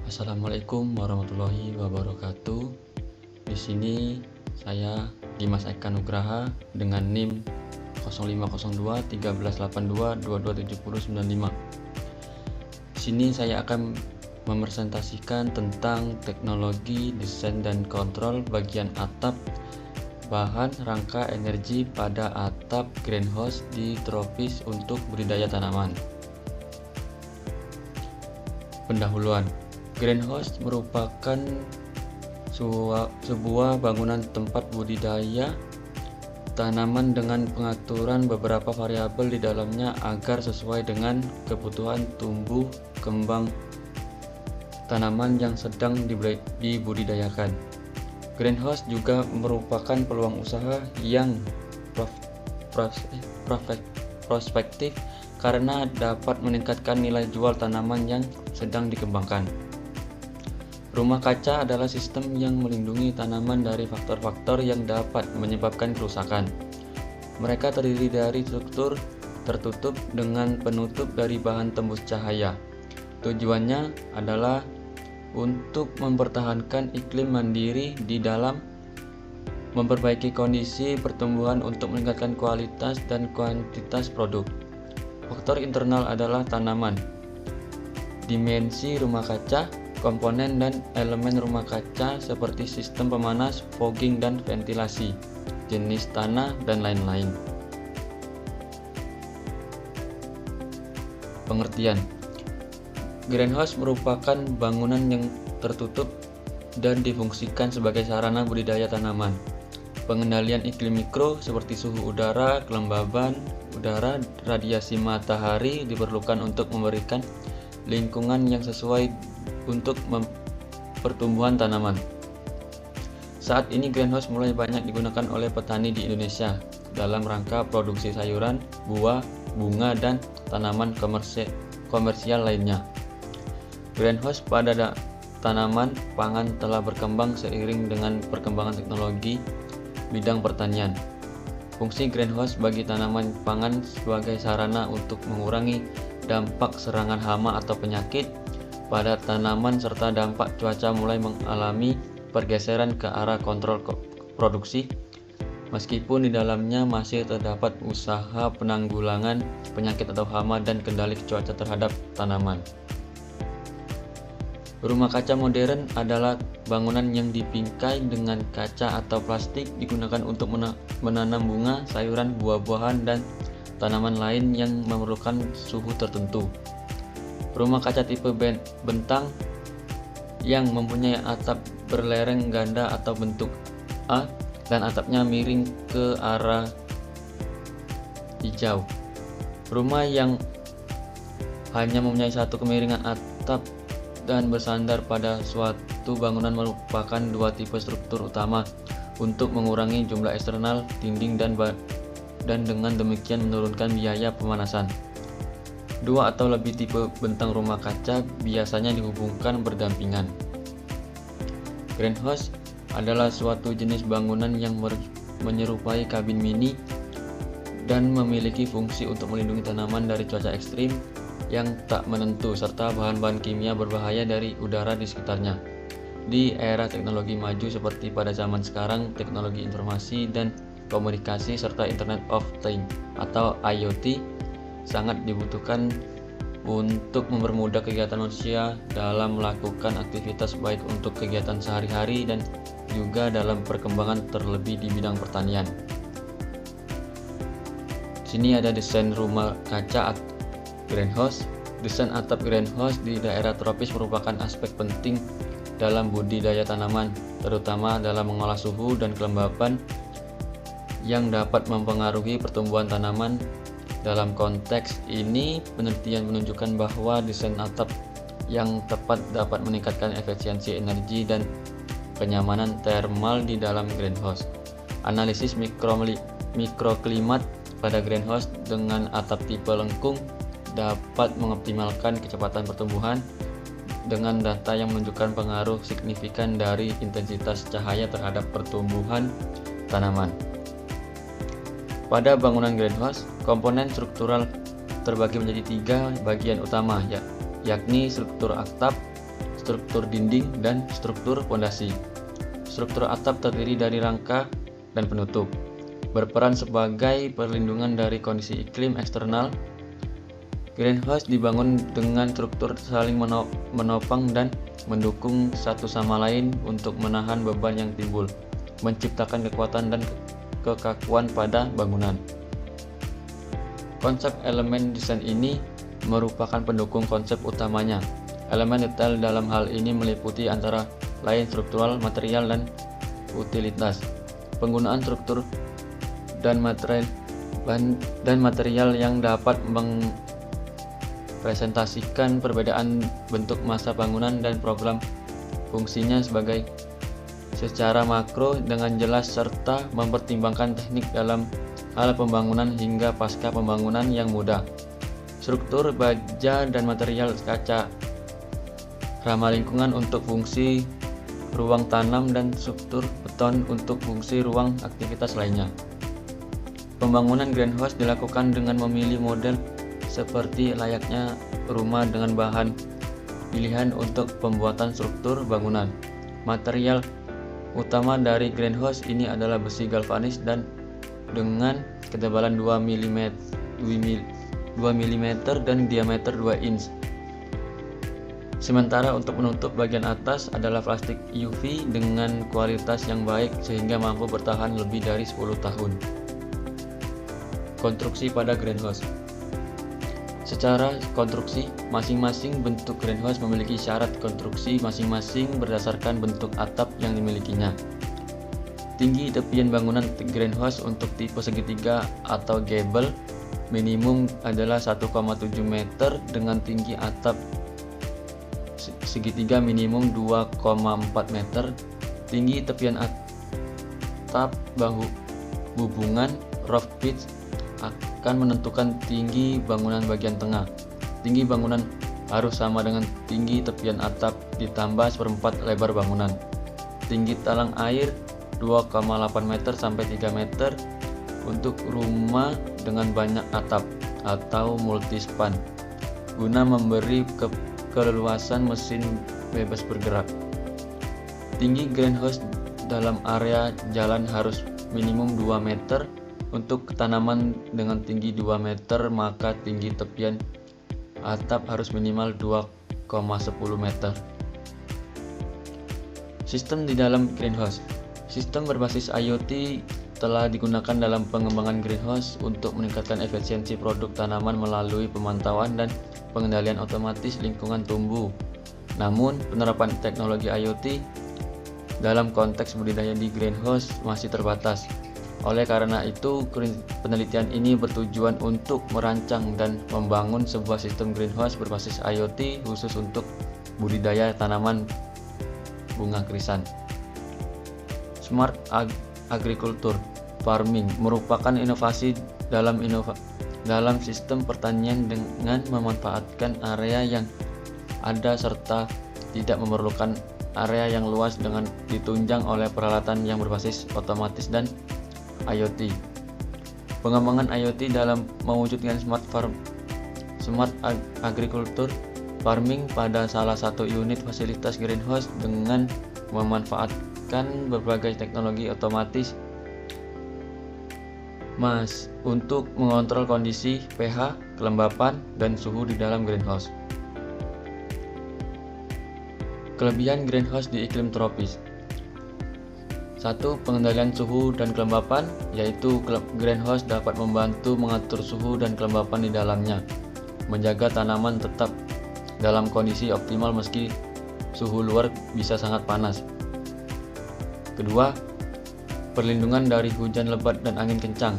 Assalamualaikum warahmatullahi wabarakatuh. Di sini saya Dimas Eka Nugraha dengan NIM 0502 1382 227095. Di sini saya akan mepresentasikan tentang teknologi desain dan kontrol bagian atap bahan rangka energi pada atap greenhouse di tropis untuk budidaya tanaman. Pendahuluan. Greenhouse merupakan sebuah bangunan tempat budidaya tanaman dengan pengaturan beberapa variabel di dalamnya agar sesuai dengan kebutuhan tumbuh kembang tanaman yang sedang dibudidayakan. Greenhouse juga merupakan peluang usaha yang prospektif karena dapat meningkatkan nilai jual tanaman yang sedang dikembangkan. Rumah kaca adalah sistem yang melindungi tanaman dari faktor-faktor yang dapat menyebabkan kerusakan. Mereka terdiri dari struktur tertutup dengan penutup dari bahan tembus cahaya. Tujuannya adalah untuk mempertahankan iklim mandiri di dalam, memperbaiki kondisi pertumbuhan untuk meningkatkan kualitas dan kuantitas produk. Faktor internal adalah tanaman, dimensi rumah kaca, komponen dan elemen rumah kaca seperti sistem pemanas, fogging dan ventilasi, jenis tanah, dan lain-lain. Pengertian. Greenhouse merupakan bangunan yang tertutup dan difungsikan sebagai sarana budidaya tanaman. Pengendalian iklim mikro seperti suhu udara, kelembaban udara, radiasi matahari diperlukan untuk memberikan lingkungan yang sesuai untuk pertumbuhan tanaman. Saat ini greenhouse mulai banyak digunakan oleh petani di Indonesia dalam rangka produksi sayuran, buah, bunga, dan tanaman komersial lainnya. Greenhouse pada tanaman pangan telah berkembang seiring dengan perkembangan teknologi bidang pertanian. Fungsi greenhouse bagi tanaman pangan sebagai sarana untuk mengurangi dampak serangan hama atau penyakit pada tanaman serta dampak cuaca mulai mengalami pergeseran ke arah kontrol produksi, meskipun di dalamnya masih terdapat usaha penanggulangan penyakit atau hama dan kendali cuaca terhadap tanaman. Rumah kaca modern adalah bangunan yang dibingkai dengan kaca atau plastik digunakan untuk menanam bunga, sayuran, buah-buahan, dan tanaman lain yang memerlukan suhu tertentu. Rumah kaca tipe bentang yang mempunyai atap berlereng ganda atau bentuk A dan atapnya miring ke arah hijau. Rumah yang hanya mempunyai satu kemiringan atap dan bersandar pada suatu bangunan merupakan dua tipe struktur utama untuk mengurangi jumlah eksternal dinding dan dengan demikian menurunkan biaya pemanasan. Dua atau lebih tipe bentang rumah kaca biasanya dihubungkan berdampingan. Greenhouse adalah suatu jenis bangunan yang menyerupai kabin mini dan memiliki fungsi untuk melindungi tanaman dari cuaca ekstrim yang tak menentu serta bahan-bahan kimia berbahaya dari udara di sekitarnya. Di era teknologi maju seperti pada zaman sekarang, teknologi informasi dan komunikasi serta Internet of Things atau IoT sangat dibutuhkan untuk mempermudah kegiatan manusia dalam melakukan aktivitas baik untuk kegiatan sehari-hari dan juga dalam perkembangan terlebih di bidang pertanian. Sini ada desain rumah kaca greenhouse. Desain atap greenhouse di daerah tropis merupakan aspek penting dalam budidaya tanaman, terutama dalam mengolah suhu dan kelembapan yang dapat mempengaruhi pertumbuhan tanaman. Dalam konteks ini, penelitian menunjukkan bahwa desain atap yang tepat dapat meningkatkan efisiensi energi dan kenyamanan termal di dalam greenhouse. Analisis mikroklimat pada greenhouse dengan atap tipe lengkung dapat mengoptimalkan kecepatan pertumbuhan dengan data yang menunjukkan pengaruh signifikan dari intensitas cahaya terhadap pertumbuhan tanaman. Pada bangunan greenhouse, komponen struktural terbagi menjadi 3 bagian utama, yakni struktur atap, struktur dinding, dan struktur fondasi. Struktur atap terdiri dari rangka dan penutup, berperan sebagai perlindungan dari kondisi iklim eksternal. Greenhouse dibangun dengan struktur saling menopang dan mendukung satu sama lain untuk menahan beban yang timbul, menciptakan kekuatan dan kekakuan pada bangunan. Konsep elemen desain ini merupakan pendukung konsep utamanya. Elemen detail dalam hal ini meliputi antara lain struktural, material, dan utilitas. Penggunaan struktur dan material yang dapat mempresentasikan perbedaan bentuk massa bangunan dan program fungsinya secara makro dengan jelas, serta mempertimbangkan teknik dalam hal pembangunan hingga pasca pembangunan yang mudah. Struktur baja dan material kaca ramah lingkungan untuk fungsi ruang tanam dan struktur beton untuk fungsi ruang aktivitas lainnya. Pembangunan greenhouse dilakukan dengan memilih model seperti layaknya rumah dengan bahan pilihan untuk pembuatan struktur bangunan. Material utama dari greenhouse ini adalah besi galvanis dan dengan ketebalan 2 mm dan diameter 2 inch. Sementara untuk penutup bagian atas adalah plastik UV dengan kualitas yang baik sehingga mampu bertahan lebih dari 10 tahun. Konstruksi pada greenhouse. Secara konstruksi, masing-masing bentuk greenhouse memiliki syarat konstruksi masing-masing berdasarkan bentuk atap yang dimilikinya. Tinggi tepian bangunan greenhouse untuk tipe segitiga atau gable minimum adalah 1,7 meter dengan tinggi atap segitiga minimum 2,4 meter. Tinggi tepian atap hubungan roof pitch akan menentukan tinggi bangunan bagian tengah. Tinggi bangunan harus sama dengan tinggi tepian atap ditambah 1/4 lebar bangunan. Tinggi talang air 2,8 meter sampai 3 meter untuk rumah dengan banyak atap atau multispan guna memberi keleluasan mesin bebas bergerak. Tinggi greenhouse dalam area jalan harus minimum 2 meter. Untuk tanaman dengan tinggi 2 meter, maka tinggi tepian atap harus minimal 2,10 meter. Sistem di dalam greenhouse. Sistem berbasis IoT telah digunakan dalam pengembangan greenhouse untuk meningkatkan efisiensi produk tanaman melalui pemantauan dan pengendalian otomatis lingkungan tumbuh. Namun, penerapan teknologi IoT dalam konteks budidaya di greenhouse masih terbatas. Oleh karena itu, penelitian ini bertujuan untuk merancang dan membangun sebuah sistem greenhouse berbasis IoT khusus untuk budidaya tanaman bunga krisan. Smart agriculture farming merupakan inovasi dalam sistem pertanian dengan memanfaatkan area yang ada serta tidak memerlukan area yang luas dengan ditunjang oleh peralatan yang berbasis otomatis dan IoT. Pengembangan IoT dalam mewujudkan smart agriculture farming pada salah satu unit fasilitas greenhouse dengan memanfaatkan berbagai teknologi otomatis untuk mengontrol kondisi pH, kelembapan, dan suhu di dalam greenhouse. Kelebihan greenhouse di iklim tropis. 1. Pengendalian suhu dan kelembapan, yaitu greenhouse dapat membantu mengatur suhu dan kelembapan di dalamnya, menjaga tanaman tetap dalam kondisi optimal meski suhu luar bisa sangat panas. Kedua, perlindungan dari hujan lebat dan angin kencang.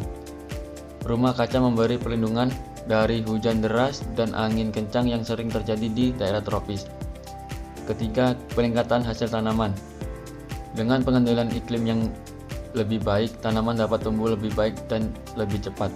Rumah kaca memberi perlindungan dari hujan deras dan angin kencang yang sering terjadi di daerah tropis. Ketiga, peningkatan hasil tanaman. Dengan pengendalian iklim yang lebih baik, tanaman dapat tumbuh lebih baik dan lebih cepat.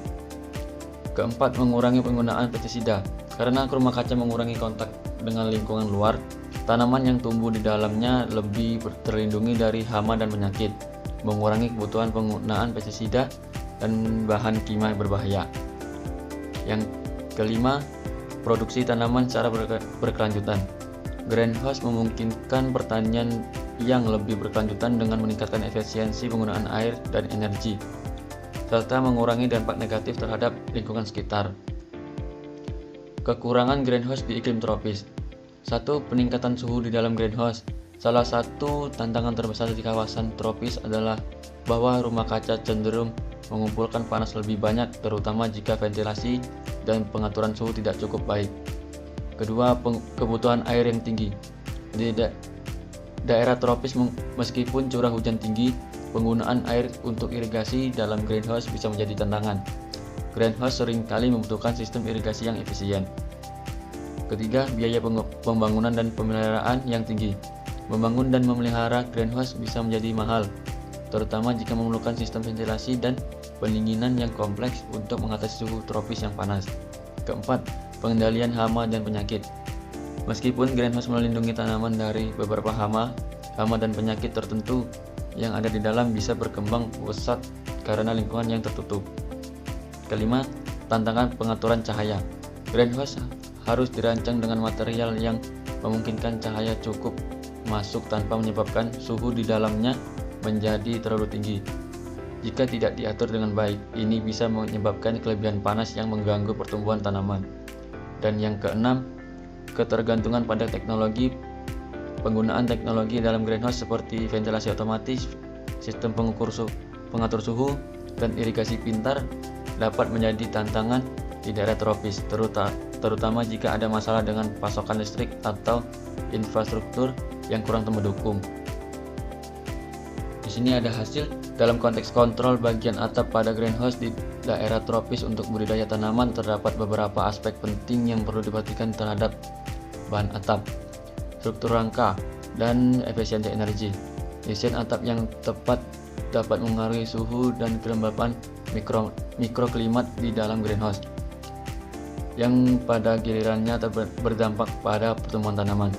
Keempat, mengurangi penggunaan pestisida. Karena rumah kaca mengurangi kontak dengan lingkungan luar, tanaman yang tumbuh di dalamnya lebih terlindungi dari hama dan penyakit, mengurangi kebutuhan penggunaan pestisida dan bahan kimia berbahaya. Yang kelima, produksi tanaman secara berkelanjutan. Greenhouse memungkinkan pertanian yang lebih berkelanjutan dengan meningkatkan efisiensi penggunaan air dan energi, serta mengurangi dampak negatif terhadap lingkungan sekitar. Kekurangan greenhouse di iklim tropis. 1. Peningkatan suhu di dalam greenhouse. Salah satu tantangan terbesar di kawasan tropis adalah bahwa rumah kaca cenderung mengumpulkan panas lebih banyak, terutama jika ventilasi dan pengaturan suhu tidak cukup baik. Kedua, kebutuhan air yang tinggi. Di daerah tropis, meskipun curah hujan tinggi, penggunaan air untuk irigasi dalam greenhouse bisa menjadi tantangan. Greenhouse seringkali membutuhkan sistem irigasi yang efisien. Ketiga, biaya pembangunan dan pemeliharaan yang tinggi. Membangun dan memelihara greenhouse bisa menjadi mahal, terutama jika memerlukan sistem ventilasi dan pendinginan yang kompleks untuk mengatasi suhu tropis yang panas. Keempat, pengendalian hama dan penyakit. Meskipun greenhouse melindungi tanaman dari beberapa hama dan penyakit tertentu yang ada di dalam bisa berkembang pesat karena lingkungan yang tertutup. Kelima, tantangan pengaturan cahaya. Greenhouse harus dirancang dengan material yang memungkinkan cahaya cukup masuk tanpa menyebabkan suhu di dalamnya menjadi terlalu tinggi. Jika tidak diatur dengan baik, ini bisa menyebabkan kelebihan panas yang mengganggu pertumbuhan tanaman. Dan yang keenam, ketergantungan pada teknologi. Penggunaan teknologi dalam greenhouse seperti ventilasi otomatis, sistem pengatur suhu, dan irigasi pintar dapat menjadi tantangan di daerah tropis, terutama jika ada masalah dengan pasokan listrik atau infrastruktur yang kurang mendukung. Di sini ada hasil dalam konteks kontrol bagian atap pada greenhouse di daerah tropis untuk budidaya tanaman. Terdapat beberapa aspek penting yang perlu diperhatikan terhadap bahan atap, struktur rangka, dan efisiensi energi. Desain atap yang tepat dapat mengaruhi suhu dan kelembapan mikroklimat di dalam greenhouse, yang pada gilirannya berdampak pada pertumbuhan tanaman.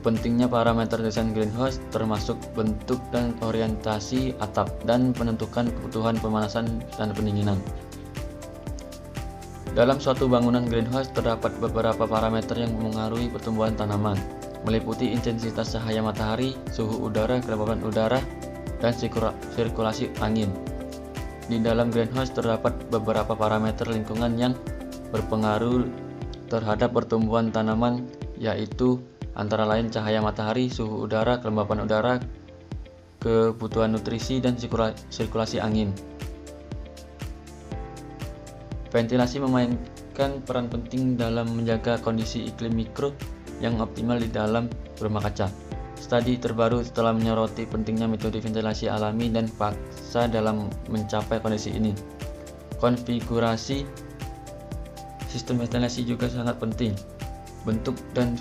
Pentingnya parameter desain greenhouse termasuk bentuk dan orientasi atap dan penentukan kebutuhan pemanasan dan pendinginan. Dalam suatu bangunan greenhouse terdapat beberapa parameter yang mengaruhi pertumbuhan tanaman, meliputi intensitas cahaya matahari, suhu udara, kelembapan udara, dan sirkulasi angin. Di dalam greenhouse terdapat beberapa parameter lingkungan yang berpengaruh terhadap pertumbuhan tanaman, yaitu antara lain cahaya matahari, suhu udara, kelembapan udara, kebutuhan nutrisi, dan sirkulasi angin. Ventilasi memainkan peran penting dalam menjaga kondisi iklim mikro yang optimal di dalam rumah kaca. Studi terbaru telah menyoroti pentingnya metode ventilasi alami dan paksa dalam mencapai kondisi ini. Konfigurasi sistem ventilasi juga sangat penting. Bentuk dan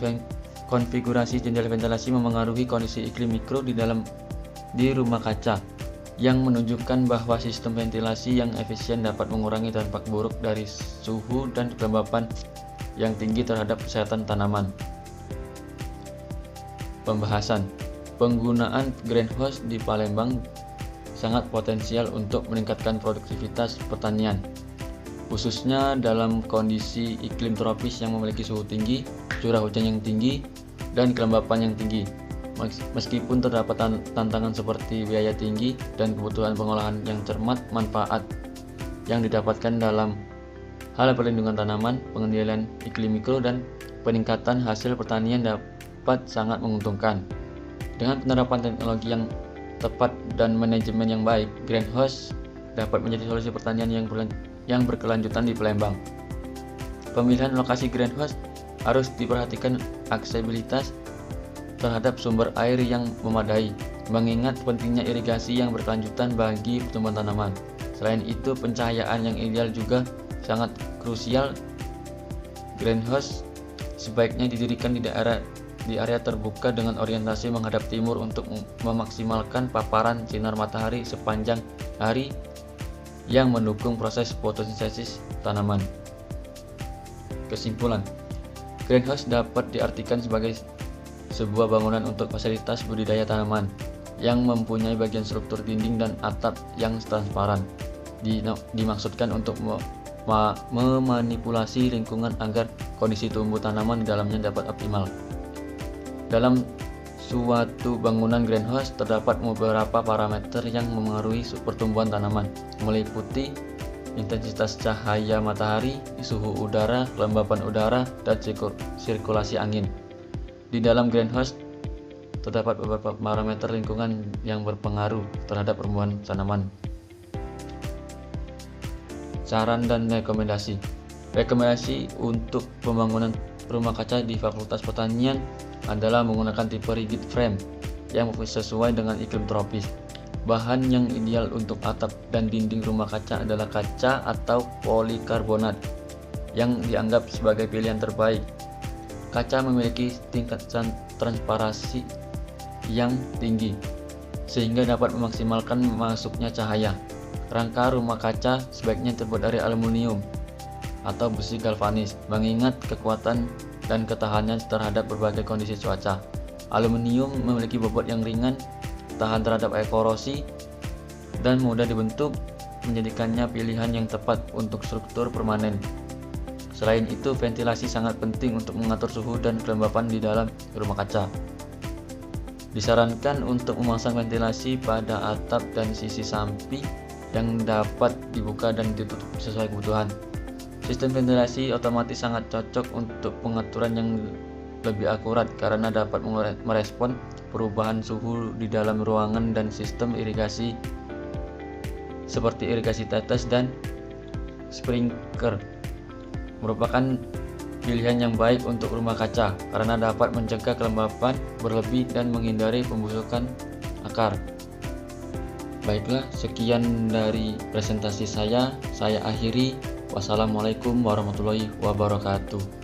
konfigurasi jendela ventilasi memengaruhi kondisi iklim mikro di rumah kaca, yang menunjukkan bahwa sistem ventilasi yang efisien dapat mengurangi dampak buruk dari suhu dan kelembapan yang tinggi terhadap kesehatan tanaman. Pembahasan. Penggunaan greenhouse di Palembang sangat potensial untuk meningkatkan produktivitas pertanian, khususnya dalam kondisi iklim tropis yang memiliki suhu tinggi, curah hujan yang tinggi, dan kelembapan yang tinggi. Meskipun terdapat tantangan seperti biaya tinggi dan kebutuhan pengolahan yang cermat, manfaat yang didapatkan dalam hal perlindungan tanaman, pengendalian iklim mikro, dan peningkatan hasil pertanian dapat sangat menguntungkan. Dengan penerapan teknologi yang tepat dan manajemen yang baik, greenhouse dapat menjadi solusi pertanian yang berkelanjutan di Palembang. Pemilihan lokasi greenhouse harus diperhatikan aksesibilitas terhadap sumber air yang memadai, mengingat pentingnya irigasi yang berkelanjutan bagi pertumbuhan tanaman. Selain itu, pencahayaan yang ideal juga sangat krusial. Greenhouse sebaiknya didirikan di area terbuka dengan orientasi menghadap timur untuk memaksimalkan paparan sinar matahari sepanjang hari yang mendukung proses fotosintesis tanaman. Kesimpulan, greenhouse dapat diartikan sebagai sebuah bangunan untuk fasilitas budidaya tanaman yang mempunyai bagian struktur dinding dan atap yang transparan. Dimaksudkan untuk memanipulasi lingkungan agar kondisi tumbuh tanaman di dalamnya dapat optimal. Dalam suatu bangunan greenhouse terdapat beberapa parameter yang memengaruhi pertumbuhan tanaman, meliputi intensitas cahaya matahari, suhu udara, kelembapan udara, dan sirkulasi angin. Di dalam greenhouse terdapat beberapa parameter lingkungan yang berpengaruh terhadap pertumbuhan tanaman. Saran dan rekomendasi. Rekomendasi untuk pembangunan rumah kaca di Fakultas Pertanian adalah menggunakan tipe rigid frame yang sesuai dengan iklim tropis. Bahan yang ideal untuk atap dan dinding rumah kaca adalah kaca atau polikarbonat yang dianggap sebagai pilihan terbaik. Kaca memiliki tingkat transparansi yang tinggi sehingga dapat memaksimalkan masuknya cahaya. Rangka rumah kaca sebaiknya terbuat dari aluminium atau besi galvanis, mengingat kekuatan dan ketahanan terhadap berbagai kondisi cuaca. Aluminium memiliki bobot yang ringan, tahan terhadap air korosi, dan mudah dibentuk, menjadikannya pilihan yang tepat untuk struktur permanen. Selain itu, ventilasi sangat penting untuk mengatur suhu dan kelembapan di dalam rumah kaca. Disarankan untuk memasang ventilasi pada atap dan sisi samping yang dapat dibuka dan ditutup sesuai kebutuhan. Sistem ventilasi otomatis sangat cocok untuk pengaturan yang lebih akurat karena dapat merespon perubahan suhu di dalam ruangan, dan sistem irigasi seperti irigasi tetes dan sprinkler merupakan pilihan yang baik untuk rumah kaca karena dapat mencegah kelembapan berlebih dan menghindari pembusukan akar. Baiklah, sekian dari presentasi saya akhiri. Wassalamualaikum warahmatullahi wabarakatuh.